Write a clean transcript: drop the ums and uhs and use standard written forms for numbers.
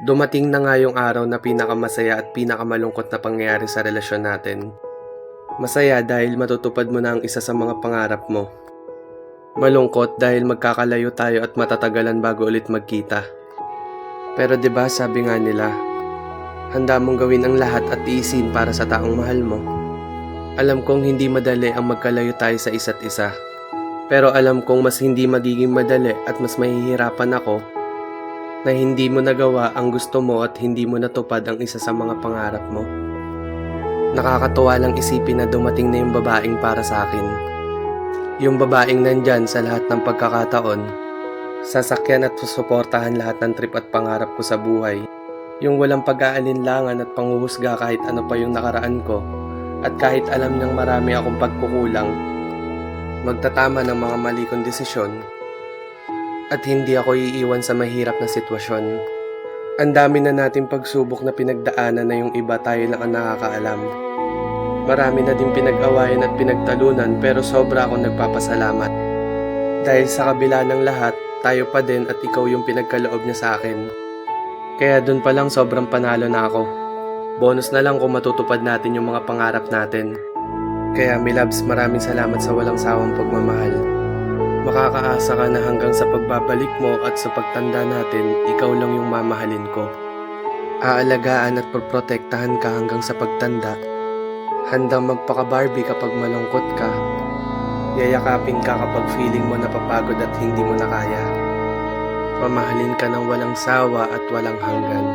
Dumating na nga yung araw na pinakamasaya at pinakamalungkot na pangyayari sa relasyon natin. Masaya dahil matutupad mo na ang isa sa mga pangarap mo. Malungkot dahil magkakalayo tayo at matatagalan bago ulit magkita. Pero 'di ba sabi nga nila, handa mong gawin ang lahat at iisin para sa taong mahal mo. Alam kong hindi madali ang magkalayo tayo sa isa't isa. Pero alam kong mas hindi magiging madali at mas mahihirapan ako na hindi mo nagawa ang gusto mo at hindi mo natupad ang isa sa mga pangarap mo. Nakakatuwa lang isipin na dumating na yung babaeng para sa akin. Yung babaeng nandyan sa lahat ng pagkakataon, sasakyan at susuportahan lahat ng trip at pangarap ko sa buhay. Yung walang pag-aalinlangan at panghuhusga kahit ano pa yung nakaraan ko, at kahit alam niyang marami akong pagkukulang, magtatama ng mga mali kong desisyon, at hindi ako iiwan sa mahirap na sitwasyon. Ang dami na nating pagsubok na pinagdaanan na yung iba tayo lang ang nakakaalam. Marami na din pinag-awayan at pinagtalunan pero sobra akong nagpapasalamat. Dahil sa kabila ng lahat, tayo pa din at ikaw yung pinagkaloob niya sa akin. Kaya dun pa lang sobrang panalo na ako. Bonus na lang kung matutupad natin yung mga pangarap natin. Kaya Milabs, maraming salamat sa walang sawang pagmamahal. Makakaasa ka na hanggang sa pagbabalik mo at sa pagtanda natin, ikaw lang yung mamahalin ko. Aalagaan at proprotektahan ka hanggang sa pagtanda. Handang magpaka-Barbie kapag malungkot ka. Yayakapin ka kapag feeling mo napapagod at hindi mo na kaya. Mamahalin ka ng walang sawa at walang hanggan.